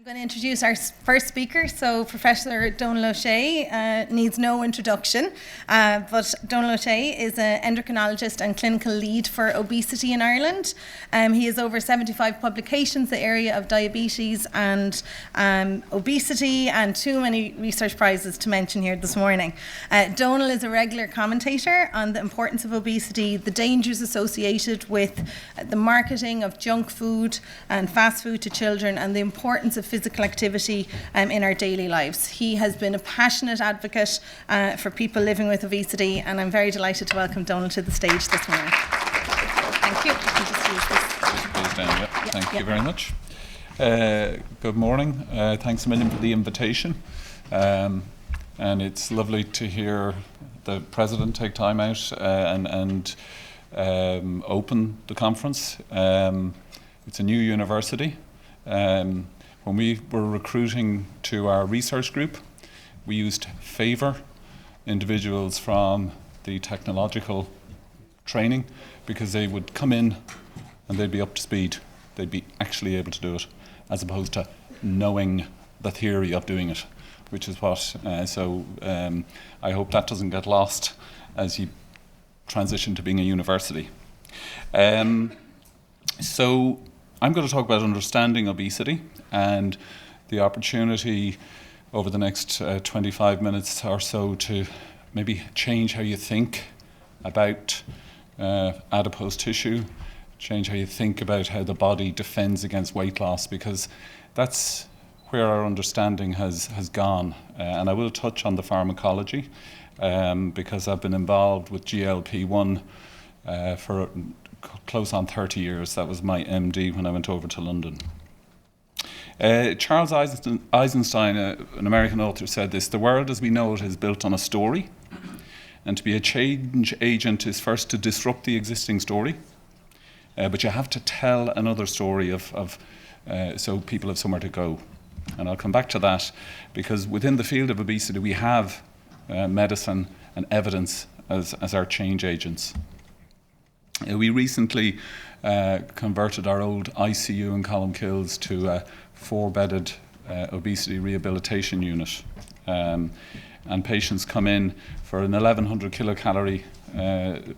I'm going to introduce our first speaker. So Professor Donal needs no introduction, but Donal is an endocrinologist and clinical lead for obesity in Ireland. He has over 75 publications in the area of diabetes and obesity, and too many research prizes to mention here this morning. Donal is a regular commentator on the importance of obesity, the dangers associated with the marketing of junk food and fast food to children, and the importance of physical activity in our daily lives. He has been a passionate advocate for people living with obesity, and I'm very delighted to welcome Donal to the stage this morning. Thank you. Thank you very much. Good morning. Thanks a million for the invitation. And it's lovely to hear the President take time out and open the conference. It's a new university. When we were recruiting to our research group, we used to favour individuals from the technological training because they would come in and they'd be up to speed. They'd be actually able to do it, as opposed to knowing the theory of doing it, which is what, I hope that doesn't get lost as you transition to being a university. So I'm going to talk about understanding obesity and the opportunity over the next 25 minutes or so to maybe change how you think about adipose tissue, change how you think about how the body defends against weight loss, because that's where our understanding has gone. And I will touch on the pharmacology because I've been involved with GLP-1 for close on 30 years. That was my MD when I went over to London. Charles Eisenstein, an American author, said this: the world as we know it is built on a story, and to be a change agent is first to disrupt the existing story, but you have to tell another story so people have somewhere to go. And I'll come back to that, because within the field of obesity we have medicine and evidence as our change agents. We recently converted our old ICU in Columkills to a 4-bedded obesity rehabilitation unit. And patients come in for an 1,100 kilocalorie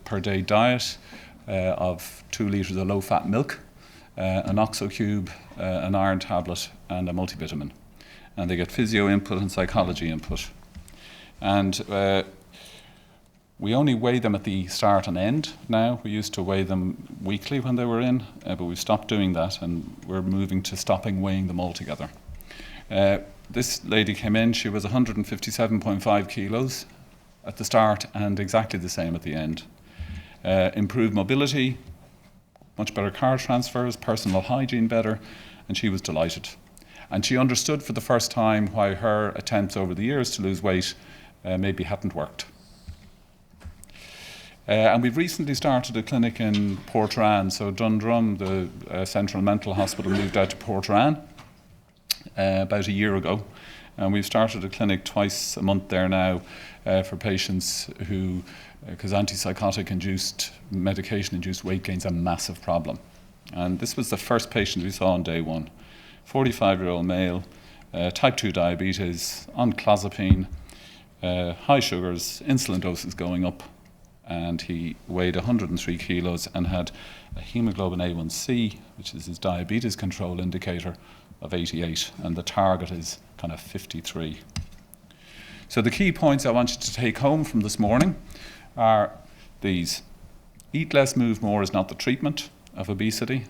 per day diet of 2 litres of low-fat milk, an OXO cube, an iron tablet, and a multivitamin. And they get physio input and psychology input. And we only weigh them at the start and end now. We used to weigh them weekly when they were in, but we've stopped doing that, and we're moving to stopping weighing them altogether. This lady came in, she was 157.5 kilos at the start and exactly the same at the end. Improved mobility, much better car transfers, personal hygiene better, and she was delighted. And she understood for the first time why her attempts over the years to lose weight maybe hadn't worked. And we've recently started a clinic in Portrane. So Dundrum, the Central Mental Hospital, moved out to Portrane about a year ago. And we've started a clinic twice a month there now for patients who, because antipsychotic-induced, medication-induced weight gain is a massive problem. And this was the first patient we saw on day one. 45-year-old male, type 2 diabetes, on clozapine, high sugars, insulin doses going up. And he weighed 103 kilos and had a hemoglobin A1C, which is his diabetes control indicator, of 88, and the target is kind of 53. So the key points I want you to take home from this morning are these. Eat less, move more is not the treatment of obesity.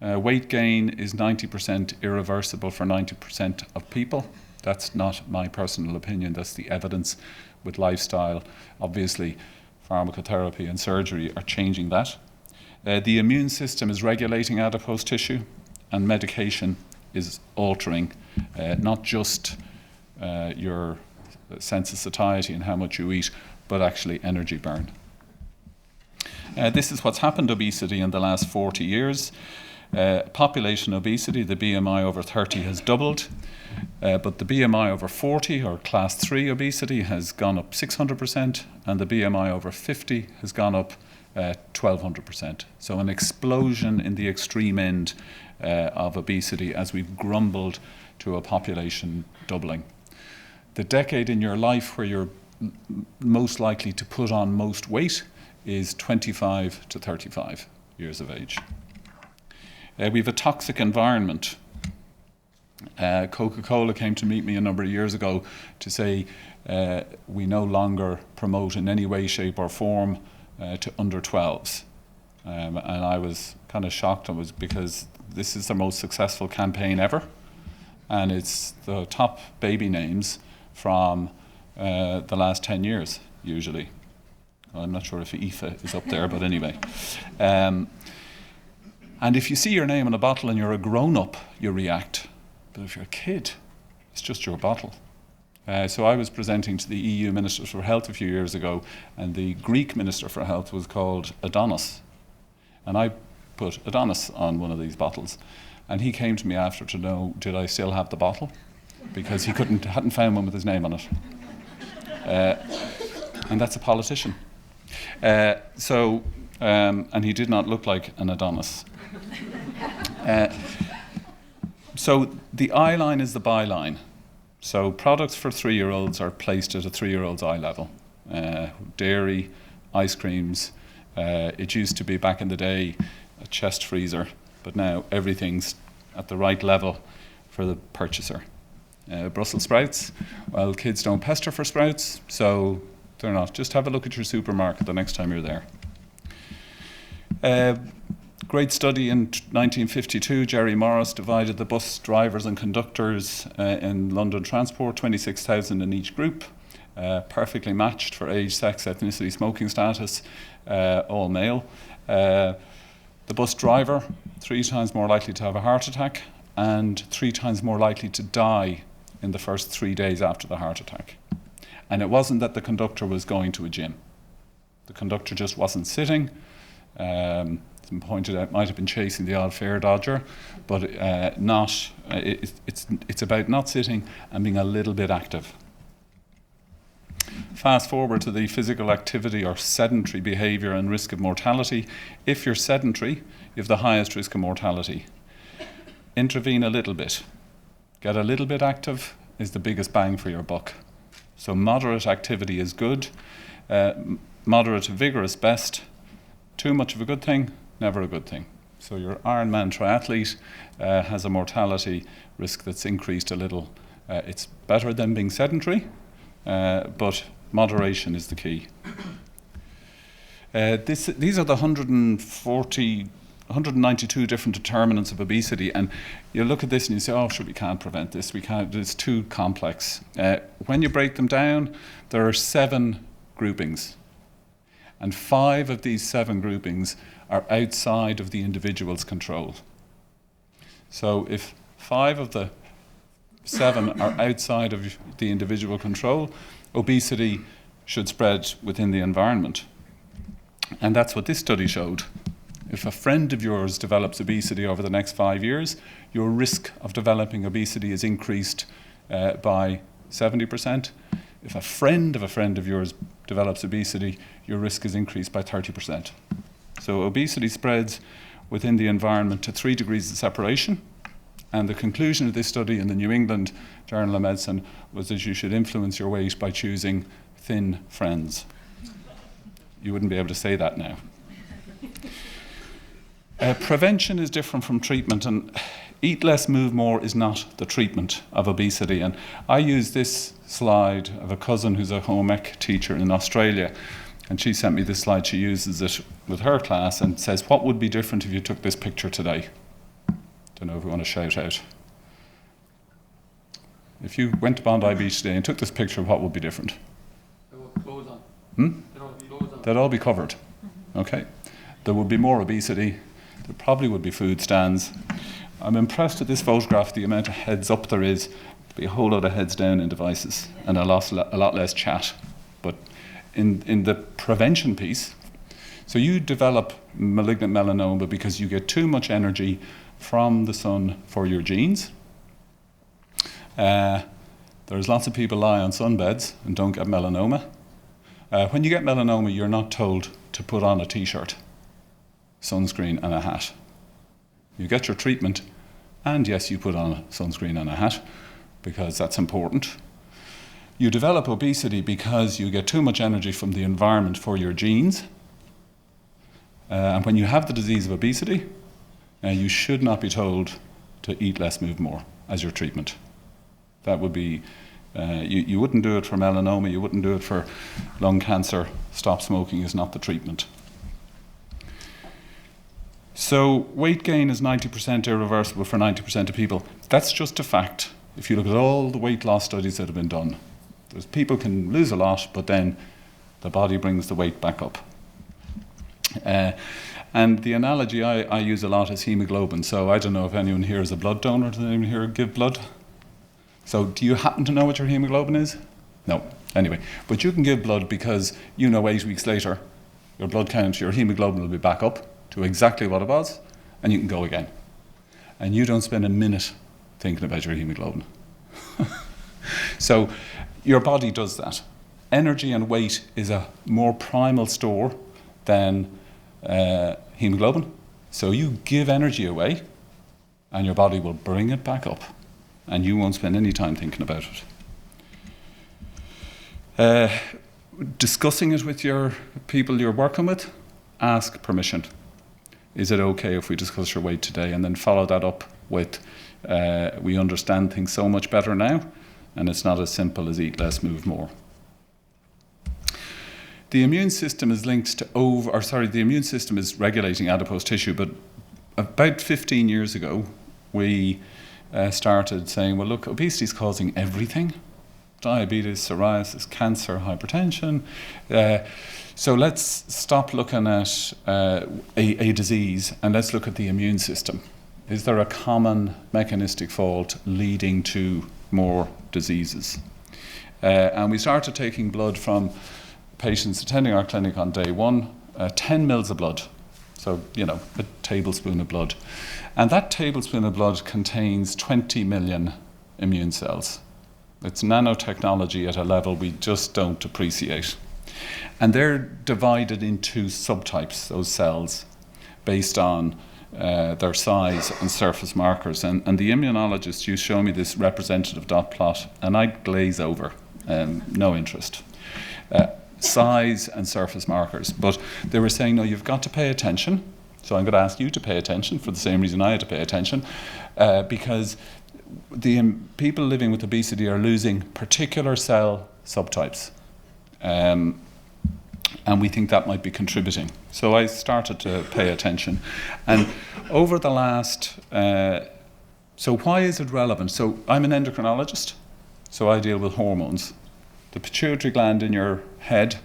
Weight gain is 90% irreversible for 90% of people. That's not my personal opinion, that's the evidence with lifestyle. Obviously, pharmacotherapy and surgery are changing that. The immune system is regulating adipose tissue, and medication is altering not just your sense of satiety and how much you eat, but actually energy burn. This is what's happened to obesity in the last 40 years. Population obesity, the BMI over 30 has doubled, but the BMI over 40 or class 3 obesity has gone up 600%, and the BMI over 50 has gone up 1,200%. So an explosion in the extreme end of obesity as we've grumbled to a population doubling. The decade in your life where you're most likely to put on most weight is 25 to 35 years of age. We have a toxic environment. Coca-Cola came to meet me a number of years ago to say we no longer promote in any way, shape or form to under 12s. And I was kind of shocked because this is the most successful campaign ever. And it's the top baby names from the last 10 years, usually. I'm not sure if Aoife is up there, but anyway. And if you see your name on a bottle and you're a grown-up, you react. But if you're a kid, it's just your bottle. So I was presenting to the EU Minister for Health a few years ago, and the Greek Minister for Health was called Adonis. And I put Adonis on one of these bottles. And he came to me after to know, did I still have the bottle? Because he hadn't found one with his name on it. And that's a politician. And he did not look like an Adonis. So the eye line is the byline. So products for 3-year-olds are placed at a 3-year-old's eye level. Dairy, ice creams. It used to be back in the day a chest freezer, but now everything's at the right level for the purchaser. Brussels sprouts, well, kids don't pester for sprouts, so they're not. Just have a look at your supermarket the next time you're there. Great study in 1952, Jerry Morris divided the bus drivers and conductors in London Transport, 26,000 in each group, perfectly matched for age, sex, ethnicity, smoking status, all male. The bus driver, 3 times more likely to have a heart attack and 3 times more likely to die in the first 3 days after the heart attack. And it wasn't that the conductor was going to a gym. The conductor just wasn't sitting. Pointed out, might have been chasing the odd fare dodger, but it's about not sitting and being a little bit active. Fast forward to the physical activity or sedentary behaviour and risk of mortality. If you're sedentary, you have the highest risk of mortality. Intervene a little bit. Get a little bit active is the biggest bang for your buck. So moderate activity is good. Moderate to vigorous best. Too much of a good thing, never a good thing. So your Ironman triathlete has a mortality risk that's increased a little. It's better than being sedentary, but moderation is the key. These are the 192 different determinants of obesity, and you look at this and you say, oh, sure, we can't prevent this, we can't, it's too complex. When you break them down, there are 7 groupings. And 5 of these 7 groupings are outside of the individual's control. So if 5 of the 7 are outside of the individual control, obesity should spread within the environment. And that's what this study showed. If a friend of yours develops obesity over the next 5 years, your risk of developing obesity is increased by 70%. If a friend of yours develops obesity, your risk is increased by 30%. So obesity spreads within the environment to 3 degrees of separation. And the conclusion of this study in the New England Journal of Medicine was that you should influence your weight by choosing thin friends. You wouldn't be able to say that now. Prevention is different from treatment, and eat less, move more is not the treatment of obesity. And I use this slide of a cousin who's a home ec teacher in Australia, and she sent me this slide. She uses it with her class and says, what would be different if you took this picture today? Don't know if we want to shout out. If you went to Bondi Beach today and took this picture, what would be different? There would be clothes on. There would be clothes on. They'd all be covered. Okay. There would be more obesity. There probably would be food stands. I'm impressed at this photograph, the amount of heads up there is. There'd be a whole lot of heads down in devices and a lot less chat. But in the prevention piece, so you develop malignant melanoma because you get too much energy from the sun for your genes. There's lots of people lie on sunbeds and don't get melanoma. When you get melanoma, you're not told to put on a t-shirt, sunscreen and a hat. You get your treatment And yes, you put on a sunscreen and a hat because that's important. You develop obesity because you get too much energy from the environment for your genes. And when you have the disease of obesity, you should not be told to eat less, move more as your treatment. That would be, you wouldn't do it for melanoma, you wouldn't do it for lung cancer. Stop smoking is not the treatment. So weight gain is 90% irreversible for 90% of people. That's just a fact. If you look at all the weight loss studies that have been done, people can lose a lot, but then the body brings the weight back up. And the analogy I use a lot is hemoglobin. So I don't know if anyone here is a blood donor. Does anyone here give blood? So do you happen to know what your hemoglobin is? No. Anyway, but you can give blood because you know 8 weeks later your blood count, your hemoglobin will be back up to exactly what it was, and you can go again. And you don't spend a minute thinking about your hemoglobin. So your body does that. Energy and weight is a more primal store than hemoglobin. So you give energy away and your body will bring it back up and you won't spend any time thinking about it. Discussing it with your people you're working with, ask permission. Is it okay if we discuss your weight today? And then follow that up with, we understand things so much better now, and it's not as simple as eat less, move more. The immune system is linked to the immune system is regulating adipose tissue, but about 15 years ago, we started saying, well, look, obesity is causing everything. Diabetes, psoriasis, cancer, hypertension. So let's stop looking at a disease and let's look at the immune system. Is there a common mechanistic fault leading to more diseases? And we started taking blood from patients attending our clinic on day one, 10 mils of blood. So, a tablespoon of blood. And that tablespoon of blood contains 20 million immune cells. It's nanotechnology at a level we just don't appreciate. And they're divided into subtypes, those cells, based on their size and surface markers. And the immunologist, you show me this representative dot plot, and I glaze over, no interest. Size and surface markers. But they were saying, no, you've got to pay attention. So I'm going to ask you to pay attention for the same reason I had to pay attention, because the people living with obesity are losing particular cell subtypes. And we think that might be contributing. So I started to pay attention. And over the last, so why is it relevant? So I'm an endocrinologist, so I deal with hormones. The pituitary gland in your head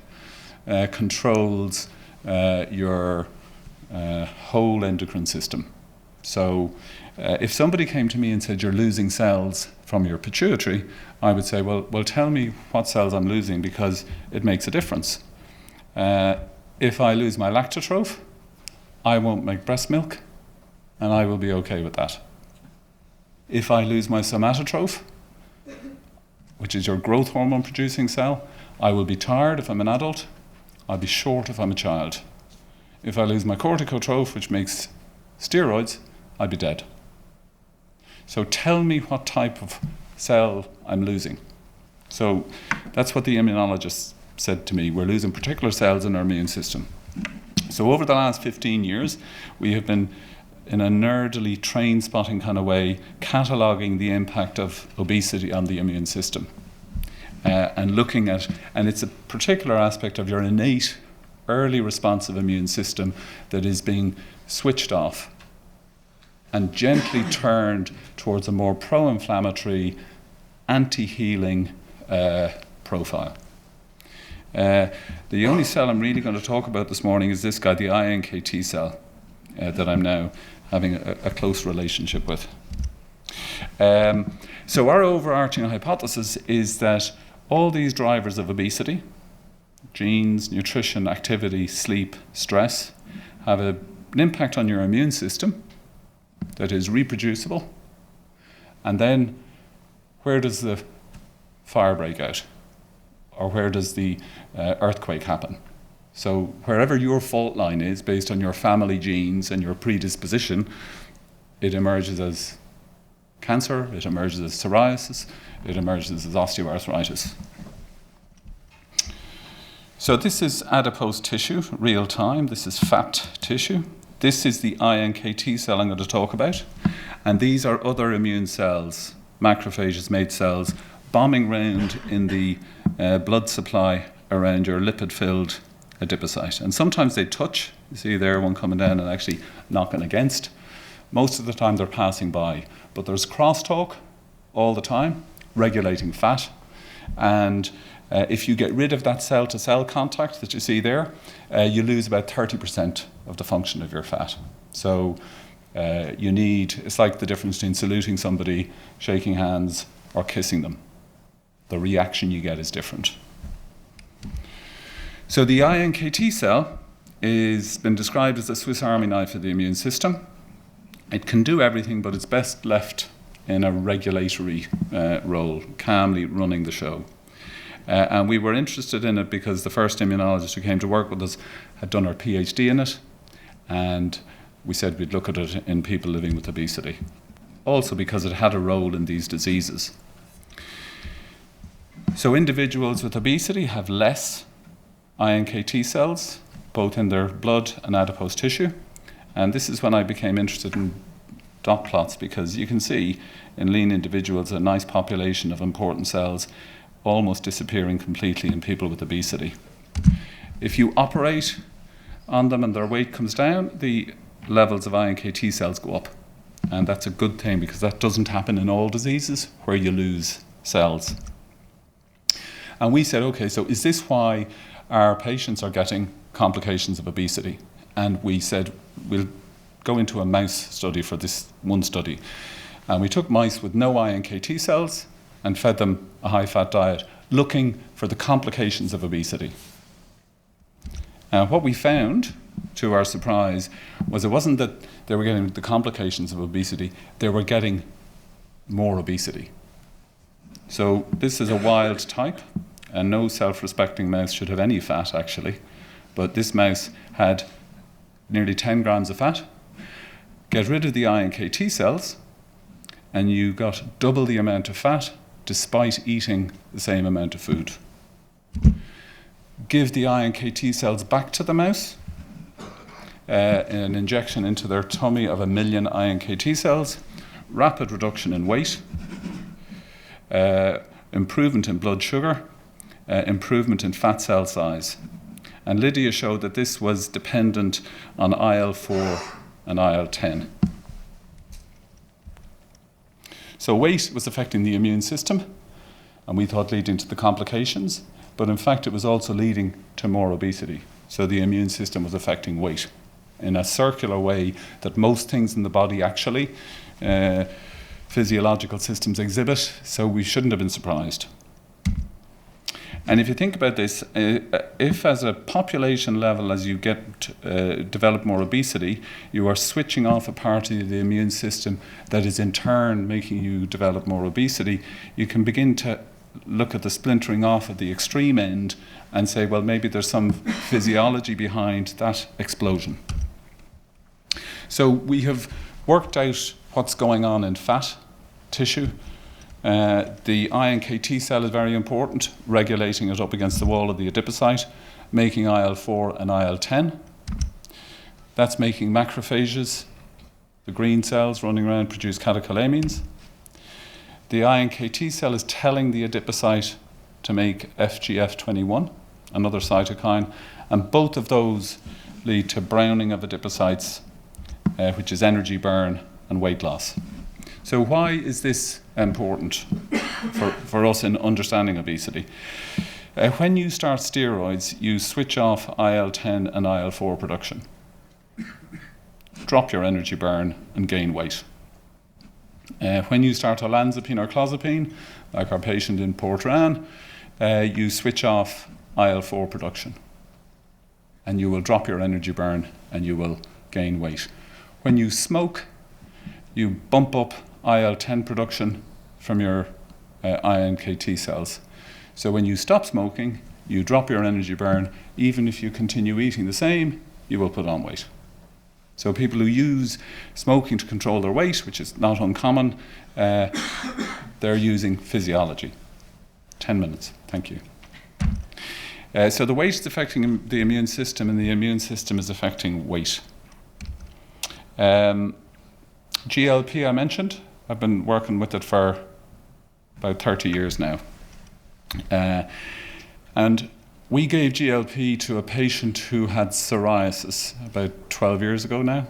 controls your whole endocrine system. So if somebody came to me and said, you're losing cells from your pituitary, I would say, well, tell me what cells I'm losing because it makes a difference. If I lose my lactotroph, I won't make breast milk, and I will be okay with that. If I lose my somatotroph, which is your growth hormone producing cell, I will be tired if I'm an adult, I'll be short if I'm a child. If I lose my corticotroph, which makes steroids, I'll be dead. So tell me what type of cell I'm losing. So that's what the immunologist said to me. We're losing particular cells in our immune system. So over the last 15 years, we have been, in a nerdily train spotting kind of way, cataloguing the impact of obesity on the immune system. And looking at, and it's a particular aspect of your innate, early responsive immune system that is being switched off and gently turned towards a more pro-inflammatory, anti-healing profile. The only cell I'm really going to talk about this morning is this guy, the iNKT cell, that I'm now having a close relationship with. So our overarching hypothesis is that all these drivers of obesity, genes, nutrition, activity, sleep, stress, have an impact on your immune system that is reproducible. And then where does the fire break out? Or where does the earthquake happen? So wherever your fault line is, based on your family genes and your predisposition, it emerges as cancer, it emerges as psoriasis, it emerges as osteoarthritis. So this is adipose tissue, real time. This is fat tissue. This is the iNKT cell I'm going to talk about. And these are other immune cells, macrophages, made cells, bombing round in the blood supply around your lipid-filled adipocyte. And sometimes they touch. You see there one coming down and actually knocking against. Most of the time they're passing by. But there's crosstalk all the time, regulating fat. And if you get rid of that cell-to-cell contact that you see there, you lose about 30% of the function of your fat. So it's like the difference between saluting somebody, shaking hands, or kissing them. The reaction you get is different. So the iNKT cell has been described as a Swiss Army knife of the immune system. It can do everything, but it's best left in a regulatory role, calmly running the show. And we were interested in it because the first immunologist who came to work with us had done her PhD in it, and we said we'd look at it in people living with obesity. Also because it had a role in these diseases. So individuals with obesity have less iNKT cells, both in their blood and adipose tissue. And this is when I became interested in dot plots, because you can see in lean individuals a nice population of important cells almost disappearing completely in people with obesity. If you operate on them and their weight comes down, the levels of iNKT cells go up. And that's a good thing, because that doesn't happen in all diseases where you lose cells. And we said, okay, so is this why our patients are getting complications of obesity? And we said, we'll go into a mouse study for this one study. And we took mice with no iNKT cells and fed them a high-fat diet, looking for the complications of obesity. What we found, to our surprise, was it wasn't that they were getting the complications of obesity, they were getting more obesity. So this is a wild type, and no self-respecting mouse should have any fat, actually. But this mouse had nearly 10 grams of fat. Get rid of the iNKT cells, and you got double the amount of fat despite eating the same amount of food. Give the iNKT cells back to the mouse, an injection into their tummy of 1 million iNKT cells, rapid reduction in weight, improvement in blood sugar, improvement in fat cell size. And Lydia showed that this was dependent on IL-4 and IL-10. So weight was affecting the immune system, and we thought leading to the complications, but in fact it was also leading to more obesity. So the immune system was affecting weight in a circular way that most things in the body actually, physiological systems exhibit, so we shouldn't have been surprised. And if you think about this, if as a population level, as you develop more obesity, you are switching off a part of the immune system that is in turn making you develop more obesity, you can begin to look at the splintering off at the extreme end and say, well, maybe there's some physiology behind that explosion. So we have worked out what's going on in fat tissue. The iNKT cell is very important, regulating it up against the wall of the adipocyte, making IL-4 and IL-10. That's making macrophages, the green cells running around, produce catecholamines. The iNKT cell is telling the adipocyte to make FGF21, another cytokine, and both of those lead to browning of adipocytes, which is energy burn and weight loss. So why is this important for us in understanding obesity? When you start steroids, you switch off IL-10 and IL-4 production. Drop your energy burn and gain weight. When you start olanzapine or clozapine, like our patient in Portrane, you switch off IL-4 production. And you will drop your energy burn and you will gain weight. When you smoke, you bump up IL-10 production from your iNKT cells. So when you stop smoking, you drop your energy burn. Even if you continue eating the same, you will put on weight. So people who use smoking to control their weight, which is not uncommon, they're using physiology. 10 minutes, thank you. So the weight is affecting the immune system, and the immune system is affecting weight. GLP I mentioned, I've been working with it for about 30 years now. And we gave GLP to a patient who had psoriasis about 12 years ago now,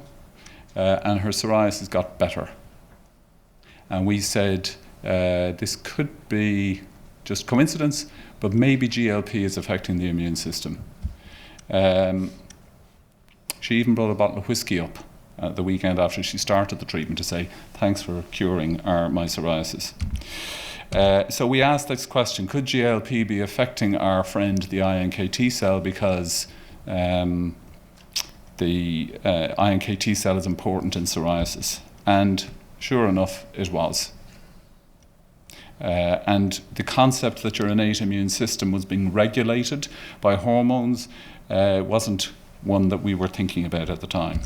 and her psoriasis got better. And we said, this could be just coincidence, but maybe GLP is affecting the immune system. She even brought a bottle of whiskey up the weekend after she started the treatment to say, thanks for curing my psoriasis. So we asked this question, could GLP be affecting our friend, the iNKT cell, because the iNKT cell is important in psoriasis? And sure enough, it was. And the concept that your innate immune system was being regulated by hormones wasn't one that we were thinking about at the time.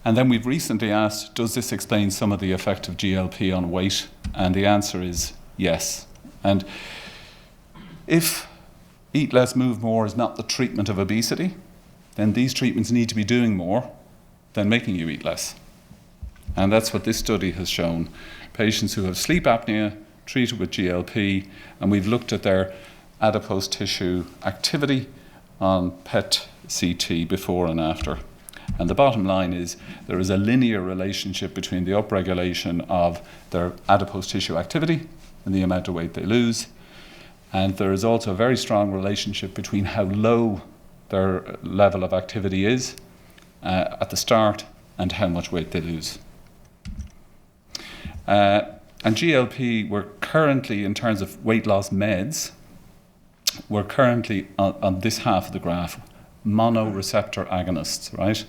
And then we've recently asked, does this explain some of the effect of GLP on weight? And the answer is yes. And if Eat Less, Move More is not the treatment of obesity, then these treatments need to be doing more than making you eat less. And that's what this study has shown. Patients who have sleep apnea treated with GLP, and we've looked at their adipose tissue activity on PET-CT before and after. And the bottom line is there is a linear relationship between the upregulation of their adipose tissue activity and the amount of weight they lose. And there is also a very strong relationship between how low their level of activity is at the start and how much weight they lose. And GLP, we're currently, in terms of weight loss meds, we're currently on this half of the graph, monoreceptor agonists, right?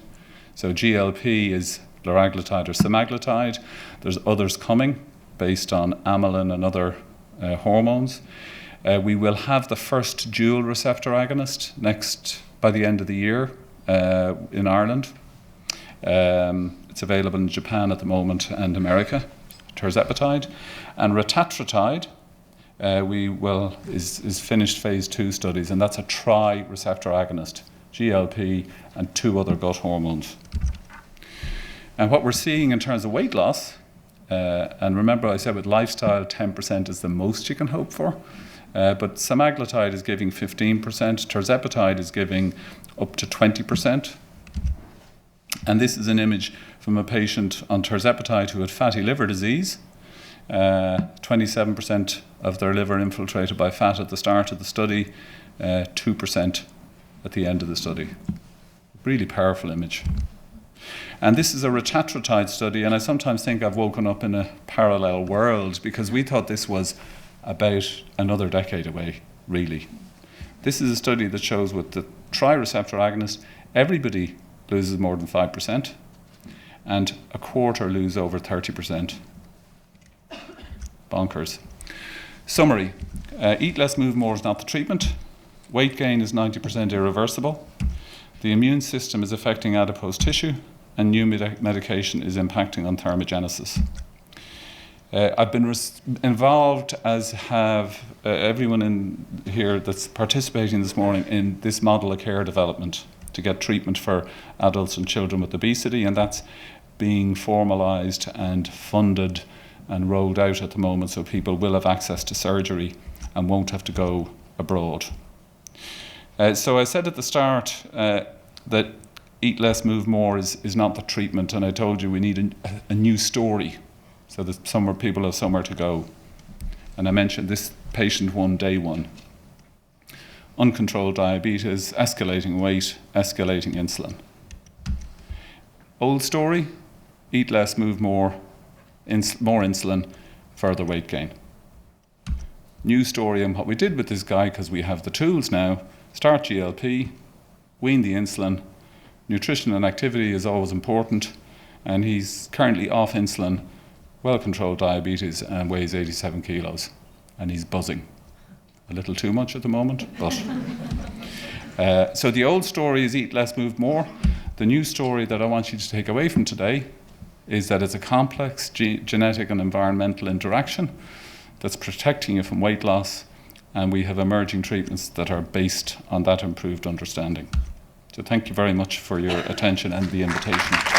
So GLP is liraglutide or semaglutide. There's others coming based on amylin and other hormones. We will have the first dual receptor agonist by the end of the year in Ireland. It's available in Japan at the moment and America, tirzepatide. And retatrutide is finished phase 2 studies, and that's a tri-receptor agonist, GLP and 2 other gut hormones. And what we're seeing in terms of weight loss, and remember I said with lifestyle 10% is the most you can hope for, but semaglutide is giving 15%, tirzepatide is giving up to 20%. And this is an image from a patient on tirzepatide who had fatty liver disease, 27% of their liver infiltrated by fat at the start of the study, 2% at the end of the study. Really powerful image. And this is a retatrutide study, and I sometimes think I've woken up in a parallel world because we thought this was about another decade away, really. This is a study that shows with the tri-receptor agonist, everybody loses more than 5%, and a quarter lose over 30%. Bonkers. Summary, Eat Less, Move More is not the treatment. Weight gain is 90% irreversible. The immune system is affecting adipose tissue, and new medication is impacting on thermogenesis. I've been involved, as have everyone in here that's participating this morning, in this model of care development to get treatment for adults and children with obesity, and that's being formalised and funded and rolled out at the moment, so people will have access to surgery and won't have to go abroad. So I said at the start that Eat Less, Move More is not the treatment, and I told you we need a new story so that people have somewhere to go. And I mentioned this patient one, day one. Uncontrolled diabetes, escalating weight, escalating insulin. Old story, Eat Less, Move More, more insulin, further weight gain. New story on what we did with this guy, because we have the tools now. Start GLP, wean the insulin. Nutrition and activity is always important, and he's currently off insulin, well-controlled diabetes, and weighs 87 kilos, and he's buzzing. A little too much at the moment, but... So the old story is Eat Less, Move More. The new story that I want you to take away from today is that it's a complex genetic and environmental interaction that's protecting you from weight loss, and we have emerging treatments that are based on that improved understanding. So thank you very much for your attention and the invitation.